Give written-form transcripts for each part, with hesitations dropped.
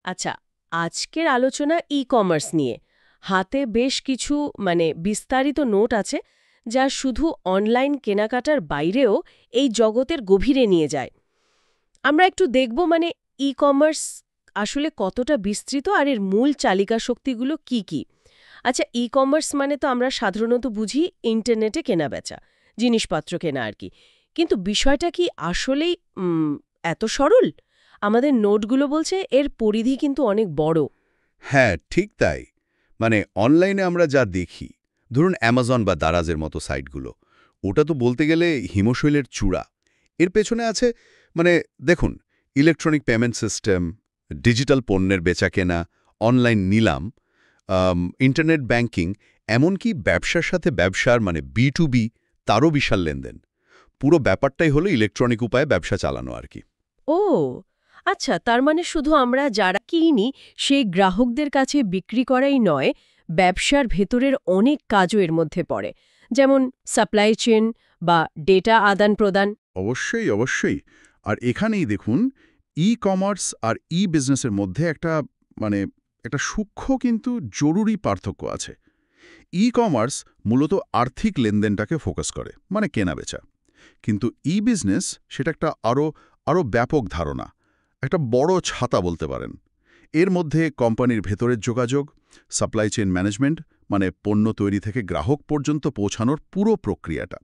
আচ্ছা, আজকের আলোচনা ই-কমার্স নিয়ে। হাতে বেশ কিছু বিস্তারিত নোট আছে যা শুধু অনলাইন কেনাকাটার বাইরেও এই জগতের গভীরে নিয়ে যায়। আমরা একটু দেখব ই-কমার্স আসলে কতটা বিস্তৃত আর এর মূল চালিকা শক্তিগুলো কি কি। আচ্ছা, ই-কমার্স মানে তো আমরা সাধারণত বুঝি ইন্টারনেটে কেনাবেচা, জিনিসপত্র কেনা আর কি। কিন্তু বিষয়টা কি আসলেই এত সরল? আমাদের নোটগুলো বলছে এর পরিধি কিন্তু অনেক বড়। হ্যাঁ, ঠিক তাই। অনলাইনে আমরা যা দেখি, ধরুন অ্যামাজন বা দারাজের মতো সাইটগুলো, ওটা তো বলতে গেলে হিমশৈলের চূড়া। এর পেছনে আছে মানে দেখুন, ইলেকট্রনিক পেমেন্ট সিস্টেম, ডিজিটাল পণ্যের বেচাকেনা, অনলাইন নিলাম, ইন্টারনেট ব্যাংকিং, এমনকি ব্যবসার সাথে ব্যবসার B2B, তারও বিশাল লেনদেন। পুরো ব্যাপারটাই হলো ইলেকট্রনিক উপায়ে ব্যবসা চালানো আর কি। ও আচ্ছা, তার মানে শুধু আমরা যারা কিনি সেই গ্রাহকদের কাছে বিক্রি করাই নয়, ব্যবসার ভেতরের অনেক কাজও এর মধ্যে পড়ে, যেমন সাপ্লাই চেইন বা ডেটা আদান প্রদান। অবশ্যই, অবশ্যই। আর এখানেই দেখুন, ই-কমার্স আর ই-বিজনেসের মধ্যে মানে একটা সূক্ষ্ম কিন্তু জরুরি পার্থক্য আছে। ই-কমার্স মূলত আর্থিক লেনদেনটাকে ফোকাস করে, কেনাবেচা। কিন্তু ই-বিজনেস সেটা একটা আরও ব্যাপক ধারণা, একটা বড় ছাতা বলতে পারেন। এর মধ্যে কোম্পানির ভেতরের যোগাযোগ, সাপ্লাই চেইন ম্যানেজমেন্ট, পণ্য তৈরি থেকে গ্রাহক পর্যন্ত পৌঁছানোর পুরো প্রক্রিয়াটা,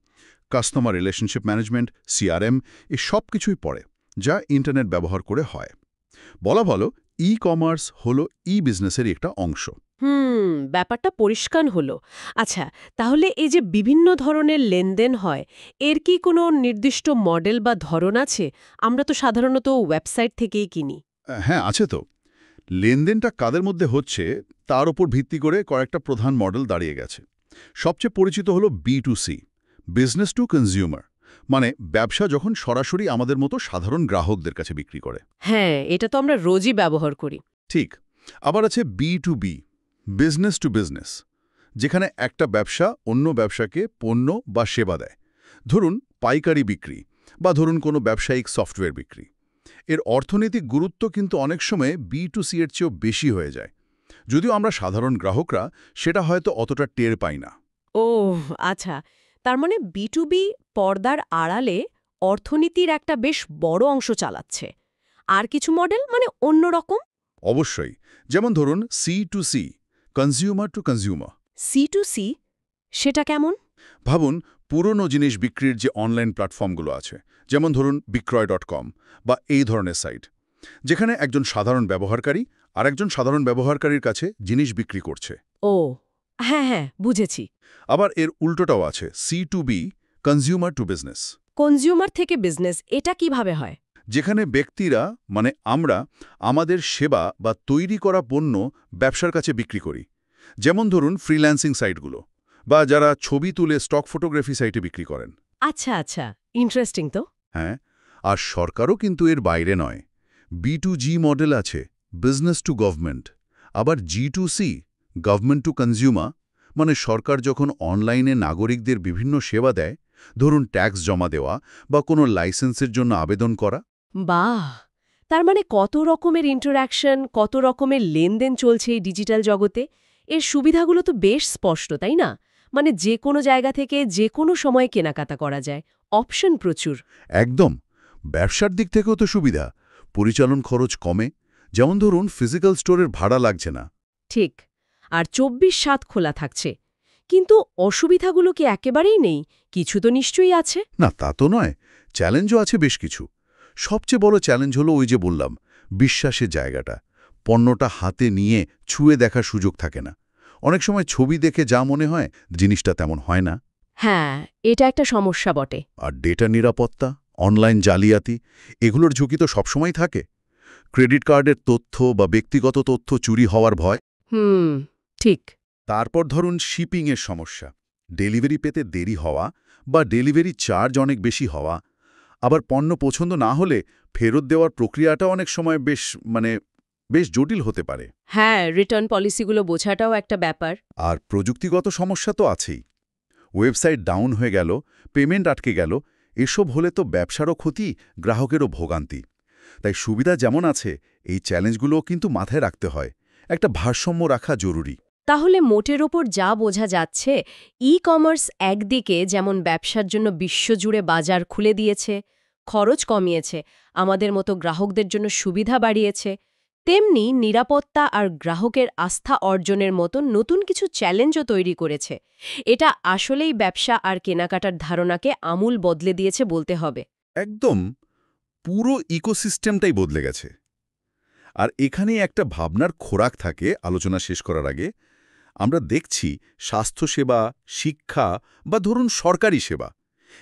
কাস্টমার রিলেশনশিপ ম্যানেজমেন্ট, CRM, এই সব কিছুই পড়ে, যা ইন্টারনেট ব্যবহার করে হয়। বলা ভালো, ই-কমার্স হলো ই-বিজনেসেরই একটা অংশ। ব্যাপারটা পরিষ্কার হলো। আচ্ছা, তাহলে এই যে বিভিন্ন ধরনের লেনদেন হয়, এর কি কোনো নির্দিষ্ট মডেল বা ধরন আছে? আমরা তো সাধারণত ওয়েবসাইট থেকেই কিনি। হ্যাঁ, আছে তো। লেনদেনটা কাদের মধ্যে হচ্ছে তার উপর ভিত্তি করে কয়েকটা প্রধান মডেল দাঁড়িয়ে গেছে। সবচেয়ে পরিচিত হলো B2C, বিজনেস টু কনজিউমার, ব্যবসা যখন সরাসরি আমাদের মতো সাধারণ গ্রাহকদের কাছে বিক্রি করে। হ্যাঁ, এটা তো আমরা রোজই ব্যবহার করি। ঠিক। আবার আছে B2B, বিজনেস টু বিজনেস, যেখানে একটা ব্যবসা অন্য ব্যবসাকে পণ্য বা সেবা দেয়, ধরুন পাইকারি বিক্রি বা ধরুন কোনো ব্যবসায়িক সফটওয়্যার বিক্রি। এর অর্থনৈতিক গুরুত্ব কিন্তু অনেক সময় B2C এর চেয়েও বেশি হয়ে যায়, যদিও আমরা সাধারণ গ্রাহকরা সেটা হয়তো অতটা টের পাই না। ও আচ্ছা, তার মানে B2B পর্দার আড়ালে অর্থনীতির একটা বেশ বড় অংশ চালাচ্ছে। আর কিছু মডেল অন্যরকম? অবশ্যই। যেমন ধরুন C2C, consumer two consumer. C2C সেটা কেমন? ভাবুন, পুরনো জিনিস বিক্রির যে অনলাইন প্ল্যাটফর্মগুলো আছে, যেমন ধরুন বিক্রয়.com বা এই ধরনের সাইট, যেখানে একজন সাধারণ ব্যবহারকারী আর একজন সাধারণ ব্যবহারকারীর কাছে জিনিস বিক্রি করছে। ও হ্যাঁ হ্যাঁ, বুঝেছি। আবার এর উল্টোটাও আছে, C2B, consumer to business, consumer থেকে বিজনেস, এটা কিভাবে হয়? যেখানে ব্যক্তিরা আমরা আমাদের সেবা বা তৈরি করা পণ্য ব্যবসার কাছে বিক্রি করি। যেমন ধরুন ফ্রিল্যান্সিং সাইটগুলো বা যারা ছবি তুলে স্টক ফটোগ্রাফি সাইটে বিক্রি করেন। আচ্ছা আচ্ছা, ইন্টারেস্টিং তো। হ্যাঁ, আর সরকারও কিন্তু এর বাইরে নয়। B2G মডেল আছে, বিজনেস টু গভর্নমেন্ট। আবার G2C, গভর্নমেন্ট টু কনজিউমার, সরকার যখন অনলাইনে নাগরিকদের বিভিন্ন সেবা দেয়, ধরুন ট্যাক্স জমা দেওয়া বা কোনো লাইসেন্সের জন্য আবেদন করা। বাহ! তার মানে কত রকমের ইন্টারঅ্যাকশন, কত রকমের লেনদেন চলছে এই ডিজিটাল জগতে। এর সুবিধাগুলো তো বেশ স্পষ্ট, তাই না? যে কোনো জায়গা থেকে যে কোনো সময় কেনাকাটা করা যায়, অপশন প্রচুর। একদম। ব্যবসার দিক থেকেও তো সুবিধা, পরিচালন খরচ কমে, যেমন ধরুন ফিজিক্যাল স্টোরের ভাড়া লাগছে না। ঠিক। আর 24/7 খোলা থাকছে। কিন্তু অসুবিধাগুলো কি একেবারেই নেই? কিছু তো নিশ্চয়ই আছে। না, তা তো নয়, চ্যালেঞ্জও আছে বেশ কিছু। সবচেয়ে বড় চ্যালেঞ্জ হলো ওই যে বললাম, বিশ্বাসের জায়গাটা। পণ্যটা হাতে নিয়ে ছুঁয়ে দেখার সুযোগ থাকে না। অনেক সময় ছবি দেখে যা মনে হয়, জিনিসটা তেমন হয় না। হ্যাঁ, এটা একটা সমস্যা বটে। আর ডেটা নিরাপত্তা, অনলাইন জালিয়াতি, এগুলোর ঝুঁকি তো সবসময় থাকে। ক্রেডিট কার্ডের তথ্য বা ব্যক্তিগত তথ্য চুরি হওয়ার ভয়। ঠিক। তারপর ধরুন শিপিংয়ের সমস্যা, ডেলিভারি পেতে দেরি হওয়া বা ডেলিভারি চার্জ অনেক বেশি হওয়া। আবার পণ্য পছন্দ না হলে ফেরত দেওয়ার প্রক্রিয়াটা অনেক সময় বেশ জটিল হতে পারে। হ্যাঁ, রিটার্ন পলিসিগুলো বোঝাটাও একটা ব্যাপার। আর প্রযুক্তিগত সমস্যা তো আছেই। ওয়েবসাইট ডাউন হয়ে গেল, পেমেন্ট আটকে গেল, এসব হলে তো ব্যবসারও ক্ষতি, গ্রাহকেরও ভোগান্তি। তাই সুবিধা যেমন আছে, এই চ্যালেঞ্জগুলো কিন্তু মাথায় রাখতে হয়, একটা ভারসাম্য রাখা জরুরি। তাহলে মোটের ওপর যা বোঝা যাচ্ছে, ই কমার্স একদিকে যেমন ব্যবসার জন্য বিশ্বজুড়ে বাজার খুলে দিয়েছে, খরচ কমিয়েছে, আমাদের মতো গ্রাহকদের জন্য সুবিধা বাড়িয়েছে, তেমনি নিরাপত্তা আর গ্রাহকের আস্থা অর্জনের মতো নতুন কিছু চ্যালেঞ্জও তৈরি করেছে। এটা আসলেই ব্যবসা আর কেনাকাটার ধারণাকে আমূল বদলে দিয়েছে বলতে হবে। একদম পুরো ইকোসিস্টেমটাই বদলে গেছে। আর এখানেই একটা ভাবনার খোরাক থাকে আলোচনা শেষ করার আগে। আমরা দেখছি স্বাস্থ্যসেবা, শিক্ষা বা ধরুন সরকারি সেবা,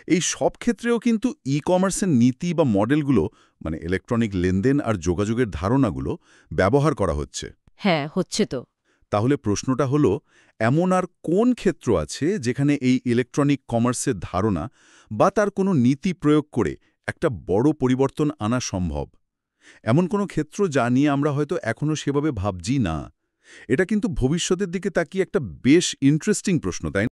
এই সব ক্ষেত্রেও কিন্তু ই কমার্সের নীতি বা মডেলগুলো, মানে ইলেকট্রনিক লেনদেন আর যোগাযোগের ধারণাগুলো ব্যবহার করা হচ্ছে। হ্যাঁ, হচ্ছে তো। তাহলে প্রশ্নটা হলো, এমন আর কোন ক্ষেত্র আছে যেখানে এই ইলেকট্রনিক কমার্সের ধারণা বা তার কোনো নীতি প্রয়োগ করে একটা বড় পরিবর্তন আনা সম্ভব? এমন কোনো ক্ষেত্র যা নিয়ে আমরা হয়তো এখনও সেভাবে ভাবছি না। এটা কিন্তু ভবিষ্যতের দিকে তাকিয়ে একটা বেশ ইন্টারেস্টিং প্রশ্ন, তাই না?